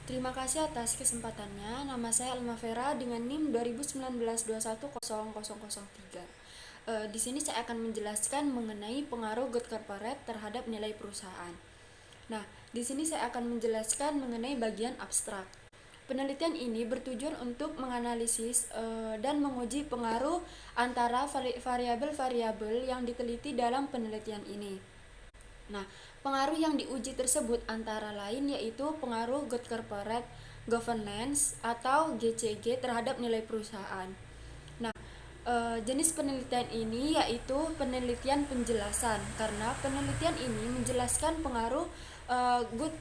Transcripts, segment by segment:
Terima kasih atas kesempatannya. Nama saya Alma Vera dengan NIM 2019-210003. Di sini saya akan menjelaskan mengenai pengaruh good corporate terhadap nilai perusahaan. Nah, di sini saya akan menjelaskan mengenai bagian abstrak. Penelitian ini bertujuan untuk menganalisis dan menguji pengaruh antara variabel-variabel yang diteliti dalam penelitian ini. Nah, pengaruh yang diuji tersebut antara lain yaitu pengaruh good corporate governance atau GCG terhadap nilai perusahaan. Nah, jenis penelitian ini yaitu penelitian penjelasan, karena penelitian ini menjelaskan pengaruh good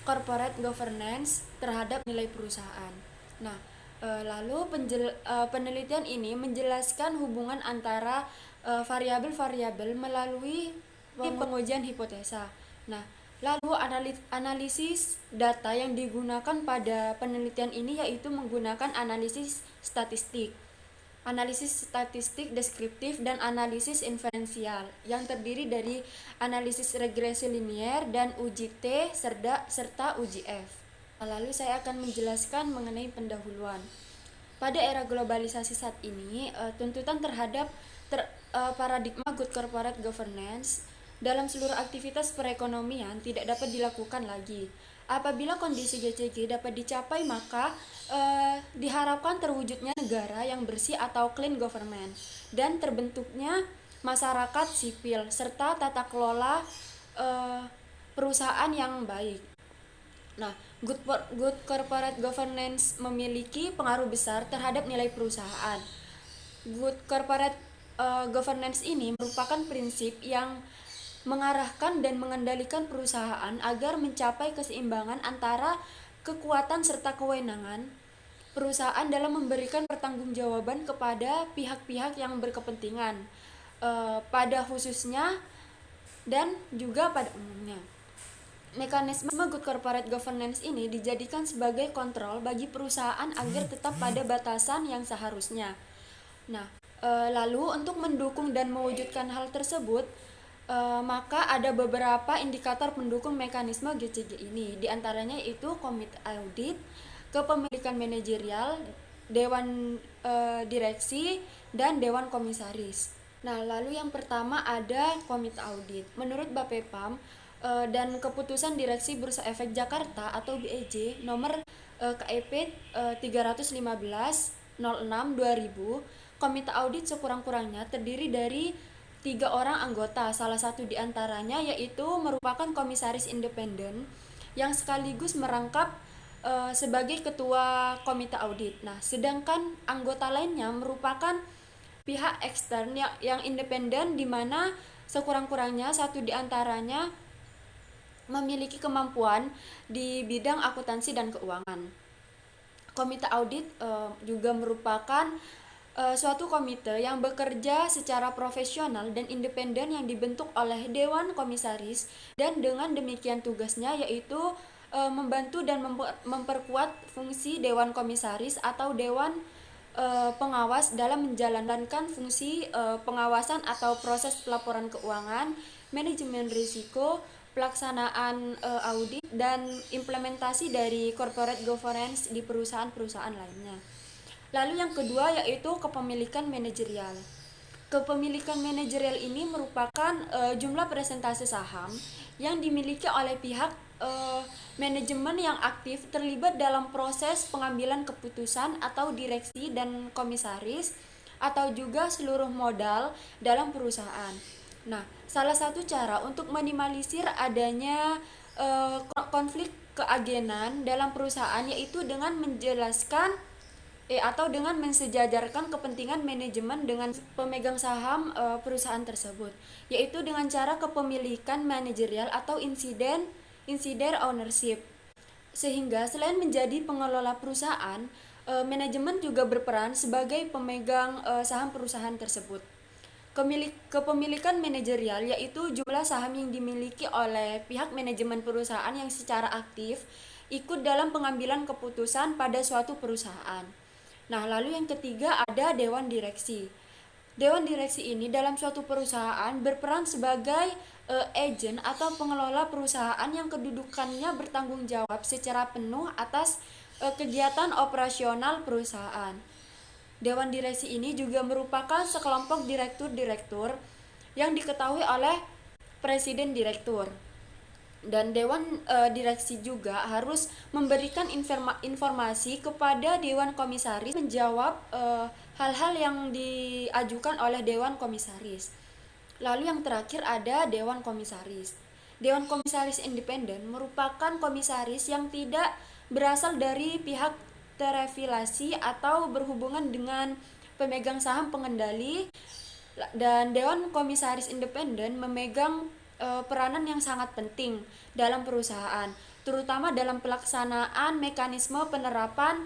corporate governance terhadap nilai perusahaan. Nah, lalu penelitian ini menjelaskan hubungan antara variabel-variabel melalui pengujian hipotesa. Nah, lalu analisis data yang digunakan pada penelitian ini yaitu menggunakan analisis statistik deskriptif dan analisis inferensial yang terdiri dari analisis regresi linier dan uji T serta uji F. Lalu saya akan menjelaskan mengenai pendahuluan. Pada era globalisasi saat ini, tuntutan terhadap paradigma good corporate governance dalam seluruh aktivitas perekonomian tidak dapat dilakukan lagi. Apabila kondisi GCG dapat dicapai, maka diharapkan terwujudnya negara yang bersih atau clean government dan terbentuknya masyarakat sipil serta tata kelola perusahaan yang baik. Nah, good corporate governance memiliki pengaruh besar terhadap nilai perusahaan. Good corporate governance ini merupakan prinsip yang mengarahkan dan mengendalikan perusahaan agar mencapai keseimbangan antara kekuatan serta kewenangan perusahaan dalam memberikan pertanggungjawaban kepada pihak-pihak yang berkepentingan, pada khususnya dan juga pada umumnya. Mekanisme good corporate governance ini dijadikan sebagai kontrol bagi perusahaan agar tetap pada batasan yang seharusnya. Nah, lalu untuk mendukung dan mewujudkan hal tersebut, maka ada beberapa indikator pendukung mekanisme GCG ini. Di antaranya itu komite audit, kepemilikan manajerial, dewan direksi, dan dewan komisaris. Nah, lalu yang pertama ada komite audit. Menurut Bapepam dan keputusan Direksi Bursa Efek Jakarta atau BEJ nomor KEP 315/06/2000, komite audit sekurang-kurangnya terdiri dari 3 orang anggota. Salah satu di antaranya yaitu merupakan komisaris independen yang sekaligus merangkap sebagai ketua komite audit. Nah, sedangkan anggota lainnya merupakan pihak ekstern yang independen, di mana sekurang-kurangnya satu di antaranya memiliki kemampuan di bidang akuntansi dan keuangan. Komite audit juga merupakan suatu komite yang bekerja secara profesional dan independen yang dibentuk oleh Dewan Komisaris, dan dengan demikian tugasnya yaitu membantu dan memperkuat fungsi Dewan Komisaris atau Dewan pengawas dalam menjalankan fungsi pengawasan atau proses pelaporan keuangan, manajemen risiko, pelaksanaan audit, dan implementasi dari corporate governance di perusahaan-perusahaan lainnya. Lalu yang kedua yaitu kepemilikan manajerial. Kepemilikan manajerial ini merupakan jumlah persentase saham yang dimiliki oleh pihak manajemen yang aktif terlibat dalam proses pengambilan keputusan atau direksi dan komisaris atau juga seluruh modal dalam perusahaan. Nah, salah satu cara untuk minimalisir adanya konflik keagenan dalam perusahaan yaitu dengan menjelaskan atau dengan mensejajarkan kepentingan manajemen dengan pemegang saham perusahaan tersebut, yaitu dengan cara kepemilikan manajerial atau insider ownership. Sehingga selain menjadi pengelola perusahaan, manajemen juga berperan sebagai pemegang saham perusahaan tersebut. Kepemilikan manajerial yaitu jumlah saham yang dimiliki oleh pihak manajemen perusahaan yang secara aktif ikut dalam pengambilan keputusan pada suatu perusahaan. Nah, lalu yang ketiga ada dewan direksi. Dewan direksi ini dalam suatu perusahaan berperan sebagai agen atau pengelola perusahaan yang kedudukannya bertanggung jawab secara penuh atas kegiatan operasional perusahaan. Dewan direksi ini juga merupakan sekelompok direktur-direktur yang diketahui oleh presiden direktur. Dan dewan direksi juga harus memberikan informasi kepada dewan komisaris menjawab hal-hal yang diajukan oleh dewan komisaris. Lalu yang terakhir ada dewan komisaris. Dewan komisaris independen merupakan komisaris yang tidak berasal dari pihak terafiliasi atau berhubungan dengan pemegang saham pengendali, dan dewan komisaris independen memegang peranan yang sangat penting dalam perusahaan, terutama dalam pelaksanaan mekanisme penerapan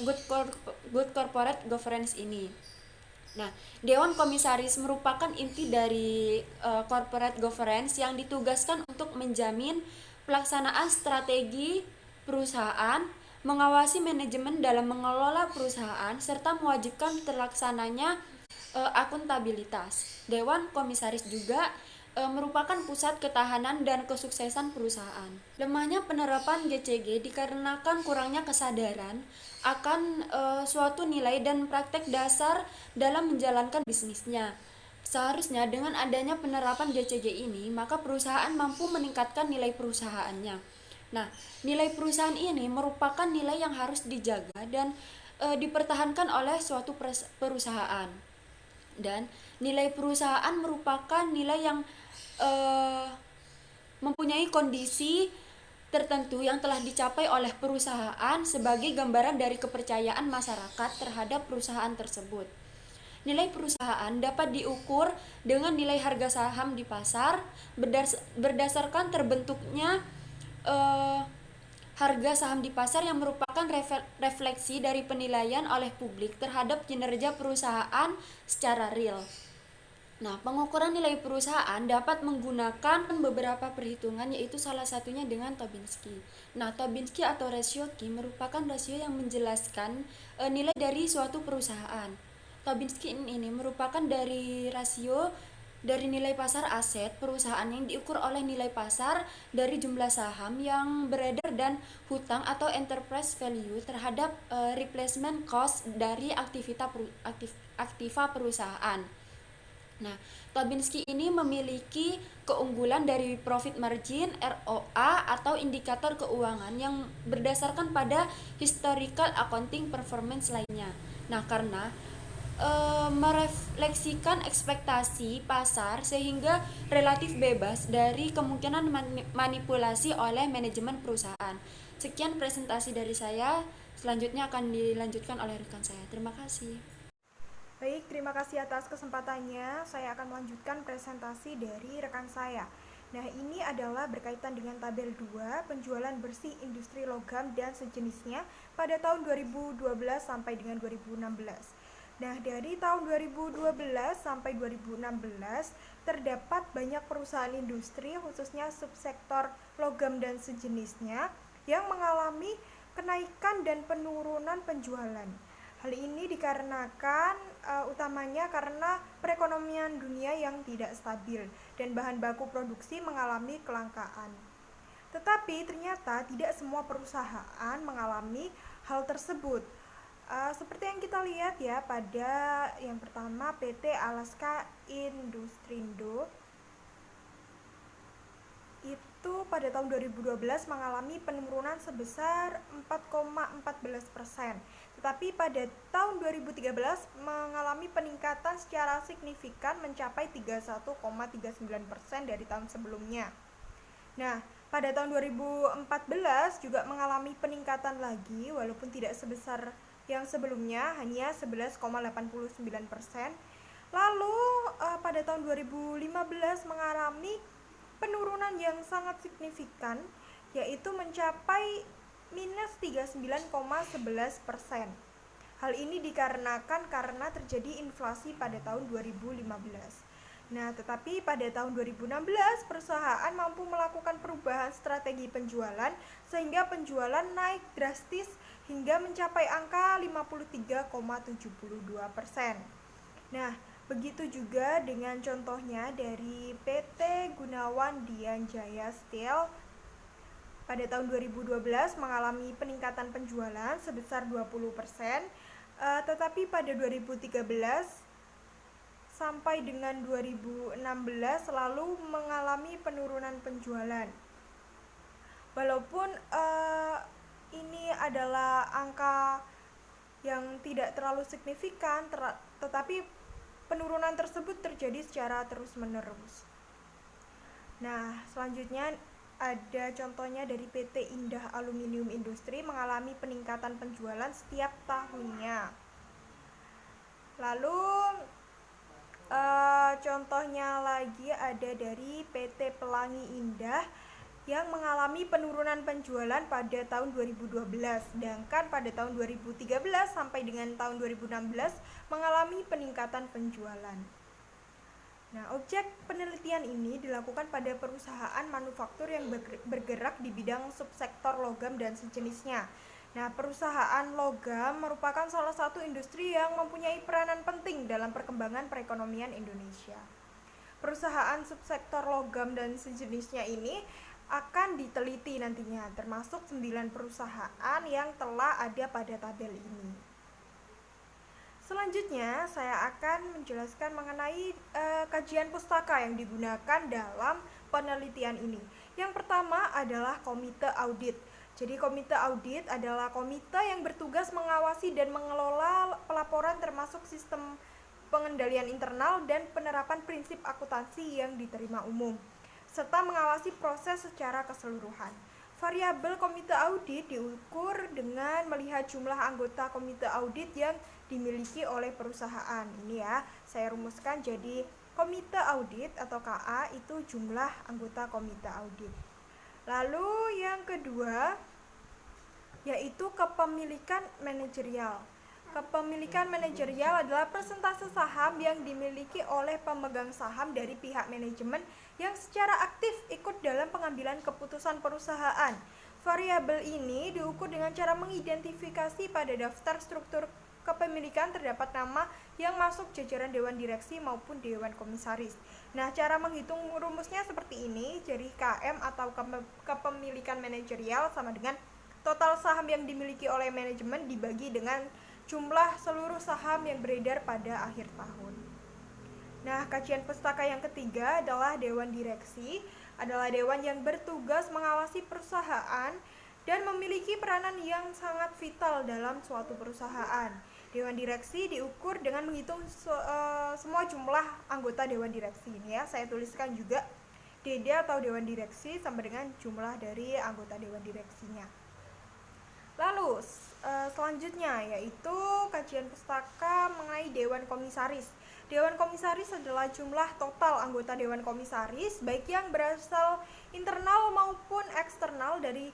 good corporate governance ini. Nah, dewan komisaris merupakan inti dari corporate governance yang ditugaskan untuk menjamin pelaksanaan strategi perusahaan, mengawasi manajemen dalam mengelola perusahaan, serta mewajibkan terlaksananya akuntabilitas. Dewan komisaris juga merupakan pusat ketahanan dan kesuksesan perusahaan. Lemahnya penerapan GCG dikarenakan kurangnya kesadaran akan suatu nilai dan praktek dasar dalam menjalankan bisnisnya. Seharusnya dengan adanya penerapan GCG ini, maka perusahaan mampu meningkatkan nilai perusahaannya. Nah, nilai perusahaan ini merupakan nilai yang harus dijaga dan dipertahankan oleh suatu perusahaan. Dan nilai perusahaan merupakan nilai yang mempunyai kondisi tertentu yang telah dicapai oleh perusahaan sebagai gambaran dari kepercayaan masyarakat terhadap perusahaan tersebut. Nilai perusahaan dapat diukur dengan nilai harga saham di pasar berdasarkan terbentuknya harga saham di pasar yang merupakan refleksi dari penilaian oleh publik terhadap kinerja perusahaan secara real. Nah, pengukuran nilai perusahaan dapat menggunakan beberapa perhitungan, yaitu salah satunya dengan Tobinski. Nah, Tobinski atau rasio Ki merupakan rasio yang menjelaskan nilai dari suatu perusahaan. Tobinski ini merupakan dari rasio dari nilai pasar aset perusahaan yang diukur oleh nilai pasar dari jumlah saham yang beredar dan hutang atau enterprise value terhadap replacement cost dari aktiva perusahaan. Nah, Tobinski ini memiliki keunggulan dari profit margin ROA atau indikator keuangan yang berdasarkan pada historical accounting performance lainnya. Nah, karena merefleksikan ekspektasi pasar sehingga relatif bebas dari kemungkinan manipulasi oleh manajemen perusahaan. Sekian presentasi dari saya, selanjutnya akan dilanjutkan oleh rekan saya. Terima kasih. Baik, terima kasih atas kesempatannya. Saya akan melanjutkan presentasi dari rekan saya. Nah, ini adalah berkaitan dengan tabel 2, penjualan bersih industri logam dan sejenisnya pada tahun 2012 sampai dengan 2016. Nah, dari tahun 2012 sampai 2016 terdapat banyak perusahaan industri, khususnya subsektor logam dan sejenisnya, yang mengalami kenaikan dan penurunan penjualan. Hal ini dikarenakan utamanya karena perekonomian dunia yang tidak stabil dan bahan baku produksi mengalami kelangkaan. Tetapi ternyata tidak semua perusahaan mengalami hal tersebut. Seperti yang kita lihat ya, pada yang pertama PT Alaska Industrindo itu pada tahun 2012 mengalami penurunan sebesar 4,14%. Tetapi pada tahun 2013 mengalami peningkatan secara signifikan mencapai 31,39% dari tahun sebelumnya. Nah, pada tahun 2014 juga mengalami peningkatan lagi walaupun tidak sebesar yang sebelumnya, hanya 11,89%. Lalu pada tahun 2015 mengalami penurunan yang sangat signifikan, yaitu mencapai minus 39,11%. Hal ini dikarenakan karena terjadi inflasi pada tahun 2015. Nah, tetapi pada tahun 2016 perusahaan mampu melakukan perubahan strategi penjualan sehingga penjualan naik drastis hingga mencapai angka 53,72%. Nah, begitu juga dengan contohnya dari PT Gunawan Dian Jaya Steel pada tahun 2012 mengalami peningkatan penjualan sebesar 20%, tetapi pada 2013 sampai dengan 2016 selalu mengalami penurunan penjualan. Walaupun ini adalah angka yang tidak terlalu signifikan, tetapi penurunan tersebut terjadi secara terus-menerus. Nah, selanjutnya ada contohnya dari PT Indah Aluminium Industri mengalami peningkatan penjualan setiap tahunnya. Lalu contohnya lagi ada dari PT Pelangi Indah yang mengalami penurunan penjualan pada tahun 2012, sedangkan pada tahun 2013 sampai dengan tahun 2016 mengalami peningkatan penjualan. Nah, objek penelitian ini dilakukan pada perusahaan manufaktur yang bergerak di bidang subsektor logam dan sejenisnya. Nah, perusahaan logam merupakan salah satu industri yang mempunyai peranan penting dalam perkembangan perekonomian Indonesia. Perusahaan subsektor logam dan sejenisnya ini akan diteliti nantinya, termasuk 9 perusahaan yang telah ada pada tabel ini. Selanjutnya, saya akan menjelaskan mengenai kajian pustaka yang digunakan dalam penelitian ini. Yang pertama adalah komite audit. Jadi komite audit adalah komite yang bertugas mengawasi dan mengelola pelaporan termasuk sistem pengendalian internal dan penerapan prinsip akuntansi yang diterima umum, serta mengawasi proses secara keseluruhan. Variabel komite audit diukur dengan melihat jumlah anggota komite audit yang dimiliki oleh perusahaan. Ini ya, saya rumuskan jadi komite audit atau KA itu jumlah anggota komite audit. Lalu yang kedua yaitu kepemilikan manajerial. Kepemilikan manajerial adalah persentase saham yang dimiliki oleh pemegang saham dari pihak manajemen yang secara aktif ikut dalam pengambilan keputusan perusahaan. Variabel ini diukur dengan cara mengidentifikasi pada daftar struktur kepemilikan terdapat nama yang masuk jajaran dewan direksi maupun dewan komisaris. Nah, cara menghitung rumusnya seperti ini. Jadi KM atau kepemilikan manajerial sama dengan total saham yang dimiliki oleh manajemen dibagi dengan jumlah seluruh saham yang beredar pada akhir tahun. Nah, kajian pustaka yang ketiga adalah dewan direksi, adalah dewan yang bertugas mengawasi perusahaan dan memiliki peranan yang sangat vital dalam suatu perusahaan. Dewan direksi diukur dengan menghitung semua jumlah anggota dewan direksi. Ini ya, saya tuliskan juga DD atau dewan direksi sama dengan jumlah dari anggota dewan direksinya. Lalu selanjutnya yaitu kajian pustaka mengenai dewan komisaris. Dewan komisaris adalah jumlah total anggota dewan komisaris baik yang berasal internal maupun eksternal dari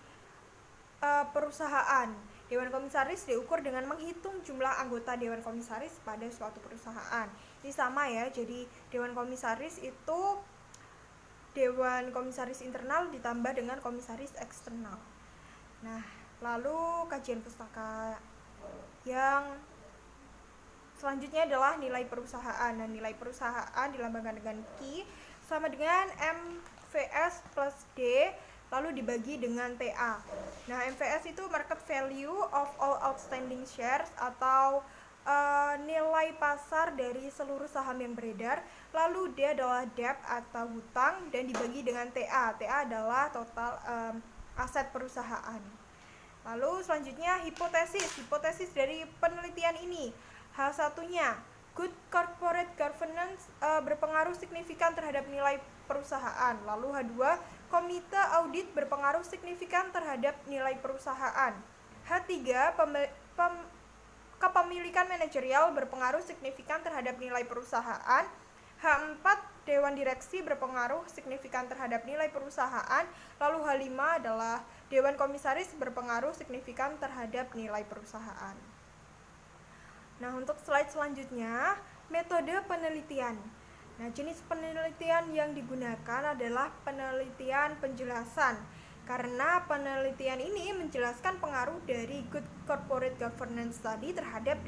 perusahaan. Dewan komisaris diukur dengan menghitung jumlah anggota dewan komisaris pada suatu perusahaan. Ini sama ya, jadi dewan komisaris itu dewan komisaris internal ditambah dengan komisaris eksternal. Nah, lalu kajian pustaka yang selanjutnya adalah nilai perusahaan. Nah, nilai perusahaan dilambangkan dengan Q sama dengan MVS plus D lalu dibagi dengan TA. Nah, MVS itu market value of all outstanding shares atau nilai pasar dari seluruh saham yang beredar. Lalu D adalah debt atau hutang dan dibagi dengan TA. TA adalah total aset perusahaan. Lalu selanjutnya hipotesis dari penelitian ini. Hal satunya, good corporate governance berpengaruh signifikan terhadap nilai perusahaan. Lalu H2, komite audit berpengaruh signifikan terhadap nilai perusahaan. H3, kepemilikan manajerial berpengaruh signifikan terhadap nilai perusahaan. H4, dewan direksi berpengaruh signifikan terhadap nilai perusahaan. Lalu H5 adalah dewan komisaris berpengaruh signifikan terhadap nilai perusahaan. Nah, untuk slide selanjutnya, metode penelitian. Nah, jenis penelitian yang digunakan adalah penelitian penjelasan. Karena penelitian ini menjelaskan pengaruh dari good corporate governance tadi terhadap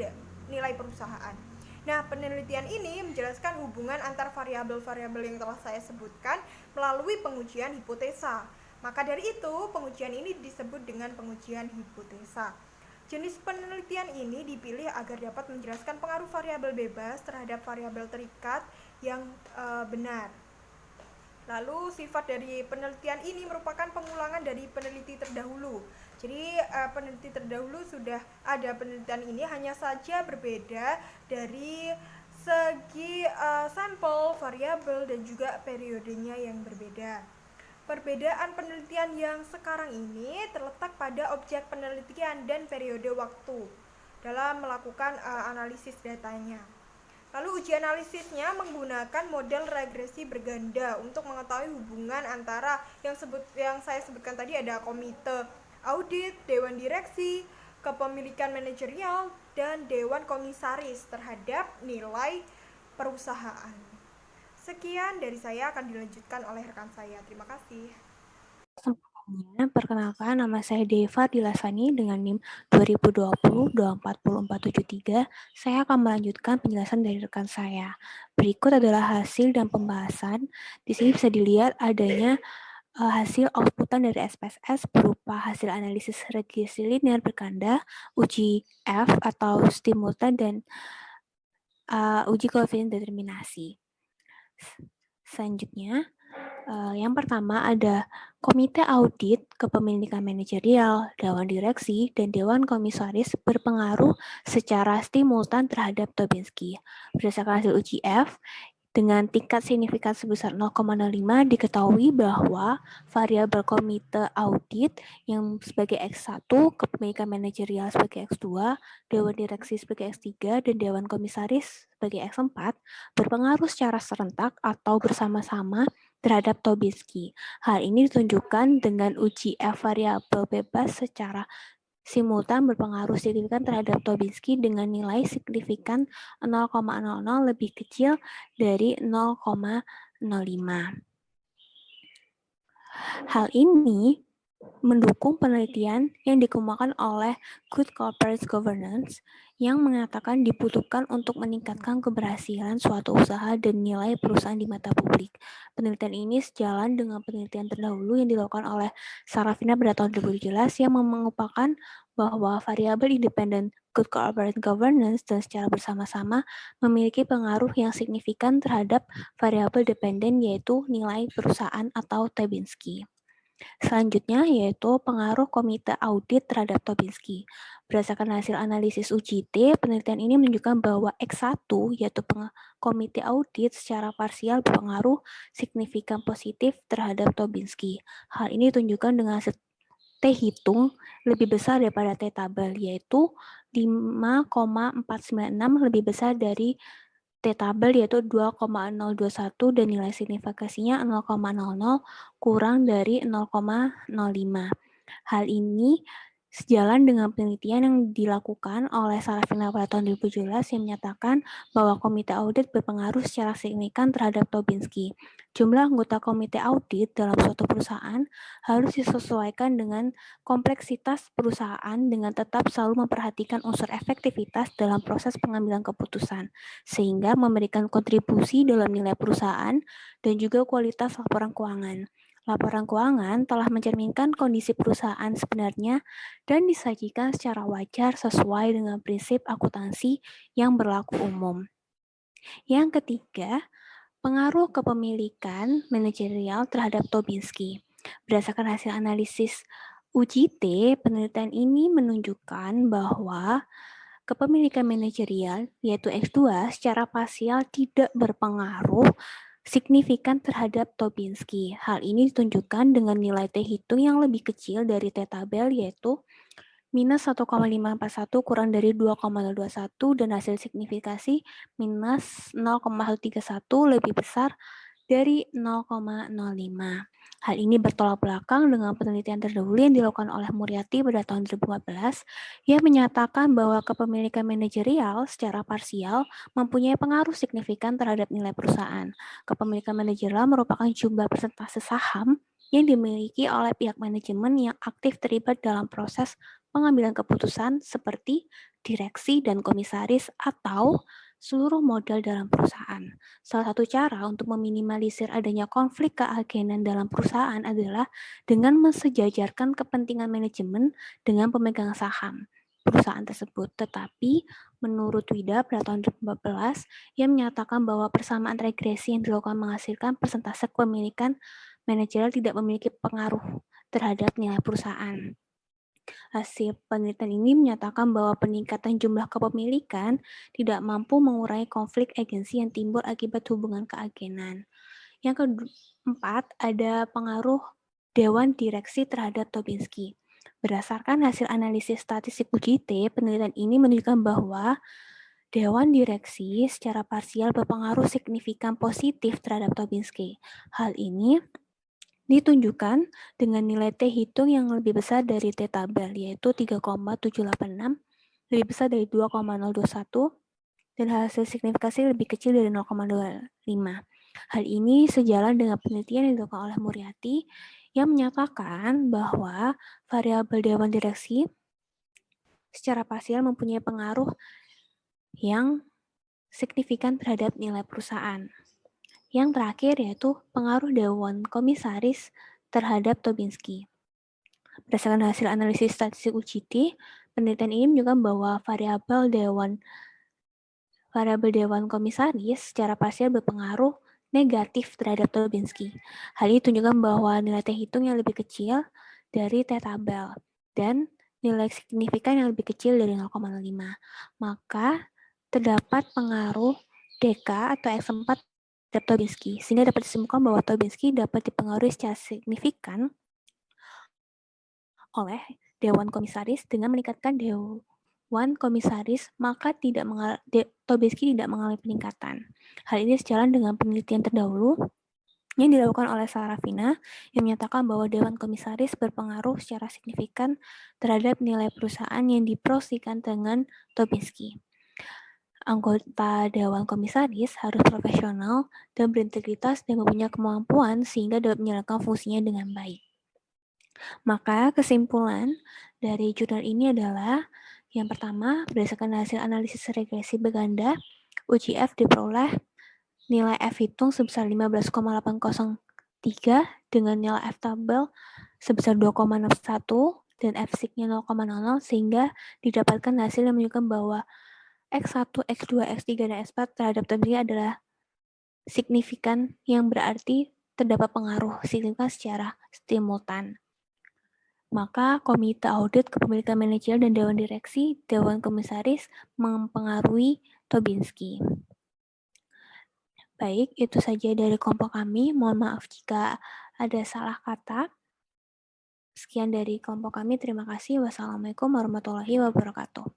nilai perusahaan. Nah, penelitian ini menjelaskan hubungan antar variabel-variabel yang telah saya sebutkan melalui pengujian hipotesa. Maka dari itu, pengujian ini disebut dengan pengujian hipotesa. Jenis penelitian ini dipilih agar dapat menjelaskan pengaruh variabel bebas terhadap variabel terikat yang benar. Lalu sifat dari penelitian ini merupakan pengulangan dari peneliti terdahulu. Jadi peneliti terdahulu sudah ada penelitian ini, hanya saja berbeda dari segi sampel, variabel, dan juga periodenya yang berbeda. Perbedaan penelitian yang sekarang ini terletak pada objek penelitian dan periode waktu dalam melakukan analisis datanya. Lalu uji analisisnya menggunakan model regresi berganda untuk mengetahui hubungan antara yang saya sebutkan tadi, ada komite audit, dewan direksi, kepemilikan manajerial, dan dewan komisaris terhadap nilai perusahaan. Sekian dari saya, akan dilanjutkan oleh rekan saya. Terima kasih. Perkenalkan, nama saya Deva Dilasani dengan NIM 2020-240-473. Saya akan melanjutkan penjelasan dari rekan saya. Berikut adalah hasil dan pembahasan. Di sini bisa dilihat adanya hasil outputan dari SPSS berupa hasil analisis regresi linear berganda, uji F atau simultan, dan uji koefisien determinasi. Selanjutnya, yang pertama ada Komite Audit Kepemilikan Manajerial, Dewan Direksi, dan Dewan Komisaris berpengaruh secara simultan terhadap Tobinski. Berdasarkan hasil uji F, dengan tingkat signifikan sebesar 0,05 diketahui bahwa variabel komite audit yang sebagai X1, kepemilikan manajerial sebagai X2, dewan direksi sebagai X3, dan dewan komisaris sebagai X4 berpengaruh secara serentak atau bersama-sama terhadap Tobinski. Hal ini ditunjukkan dengan uji F variabel bebas secara simultan berpengaruh signifikan terhadap Tobinski dengan nilai signifikan 0,00 lebih kecil dari 0,05. Hal ini mendukung penelitian yang dikemukakan oleh Good Corporate Governance yang mengatakan dibutuhkan untuk meningkatkan keberhasilan suatu usaha dan nilai perusahaan di mata publik. Penelitian ini sejalan dengan penelitian terdahulu yang dilakukan oleh Sarafina pada tahun 2017 yang mengupakan bahwa variabel independen Good Corporate Governance dan secara bersama-sama memiliki pengaruh yang signifikan terhadap variabel dependen yaitu nilai perusahaan atau Tobinski. Selanjutnya yaitu pengaruh komite audit terhadap Tobinski. Berdasarkan hasil analisis UJT, penelitian ini menunjukkan bahwa X1 yaitu komite audit secara parsial berpengaruh signifikan positif terhadap Tobinski. Hal ini ditunjukkan dengan T hitung lebih besar daripada T tabel, yaitu 5,496 lebih besar dari T tabel yaitu 2,021 dan nilai signifikasinya 0,00 kurang dari 0,05. Hal ini sejalan dengan penelitian yang dilakukan oleh Sarafina pada tahun 2017 yang menyatakan bahwa komite audit berpengaruh secara signifikan terhadap Tobinski. Jumlah anggota komite audit dalam suatu perusahaan harus disesuaikan dengan kompleksitas perusahaan dengan tetap selalu memperhatikan unsur efektivitas dalam proses pengambilan keputusan, sehingga memberikan kontribusi dalam nilai perusahaan dan juga kualitas laporan keuangan. Laporan keuangan telah mencerminkan kondisi perusahaan sebenarnya dan disajikan secara wajar sesuai dengan prinsip akuntansi yang berlaku umum. Yang ketiga, pengaruh kepemilikan manajerial terhadap Tobinski. Berdasarkan hasil analisis UJT, penelitian ini menunjukkan bahwa kepemilikan manajerial, yaitu X2, secara parsial tidak berpengaruh signifikan terhadap Tobinski. Hal ini ditunjukkan dengan nilai T hitung yang lebih kecil dari T tabel, yaitu minus 1,541 kurang dari 2,021 dan hasil signifikasi minus 0,131 lebih besar dari 0,05. Hal ini bertolak belakang dengan penelitian terdahulu yang dilakukan oleh Muriati pada tahun 2014 yang menyatakan bahwa kepemilikan manajerial secara parsial mempunyai pengaruh signifikan terhadap nilai perusahaan. Kepemilikan manajerial merupakan jumlah persentase saham yang dimiliki oleh pihak manajemen yang aktif terlibat dalam proses pengambilan keputusan seperti direksi dan komisaris atau seluruh modal dalam perusahaan. Salah satu cara untuk meminimalisir adanya konflik keagenan dalam perusahaan adalah dengan mensejajarkan kepentingan manajemen dengan pemegang saham perusahaan tersebut. Tetapi menurut Wida pada tahun 2014, ia menyatakan bahwa persamaan regresi yang dilakukan menghasilkan persentase kepemilikan manajerial tidak memiliki pengaruh terhadap nilai perusahaan. Hasil penelitian ini menyatakan bahwa peningkatan jumlah kepemilikan tidak mampu mengurangi konflik agensi yang timbul akibat hubungan keagenan. Yang keempat, ada pengaruh Dewan Direksi terhadap Tobinski. Berdasarkan hasil analisis statistik UGT, penelitian ini menunjukkan bahwa Dewan Direksi secara parsial berpengaruh signifikan positif terhadap Tobinski. Hal ini ditunjukkan dengan nilai T hitung yang lebih besar dari T tabel, yaitu 3,786, lebih besar dari 2,021, dan hasil signifikasi lebih kecil dari 0,25. Hal ini sejalan dengan penelitian yang dilakukan oleh Muriati yang menyatakan bahwa variabel Dewan Direksi secara parsial mempunyai pengaruh yang signifikan terhadap nilai perusahaan. Yang terakhir yaitu pengaruh Dewan Komisaris terhadap Tobinski. Berdasarkan hasil analisis statistik UGT, penelitian ini menunjukkan bahwa variabel Dewan Komisaris secara parsial berpengaruh negatif terhadap Tobinski. Hal ini tunjukkan bahwa nilai T hitung yang lebih kecil dari T tabel dan nilai signifikan yang lebih kecil dari 0,05. Maka terdapat pengaruh DK atau X4 terhadap Tobinski, sehingga dapat disimpulkan bahwa Tobinski dapat dipengaruhi secara signifikan oleh Dewan Komisaris dengan meningkatkan Dewan Komisaris, maka Tobinski tidak mengalami peningkatan. Hal ini sejalan dengan penelitian terdahulu yang dilakukan oleh Sarafina yang menyatakan bahwa Dewan Komisaris berpengaruh secara signifikan terhadap nilai perusahaan yang diproyeksikan dengan Tobinski. Anggota Dewan Komisaris harus profesional dan berintegritas dan mempunyai kemampuan sehingga dapat menjalankan fungsinya dengan baik. Maka kesimpulan dari jurnal ini adalah yang pertama, berdasarkan hasil analisis regresi berganda, UGF diperoleh nilai F hitung sebesar 15,803 dengan nilai F tabel sebesar 2,61 dan F-sig-nya 0,00 sehingga didapatkan hasil yang menunjukkan bahwa X1, X2, X3, dan X4 terhadap Tobinski adalah signifikan yang berarti terdapat pengaruh signifikan secara simultan. Maka Komite Audit Kepemilikan Manajerial dan Dewan Direksi, Dewan Komisaris mempengaruhi Tobinski. Baik, itu saja dari kelompok kami. Mohon maaf jika ada salah kata. Sekian dari kelompok kami. Terima kasih. Wassalamualaikum warahmatullahi wabarakatuh.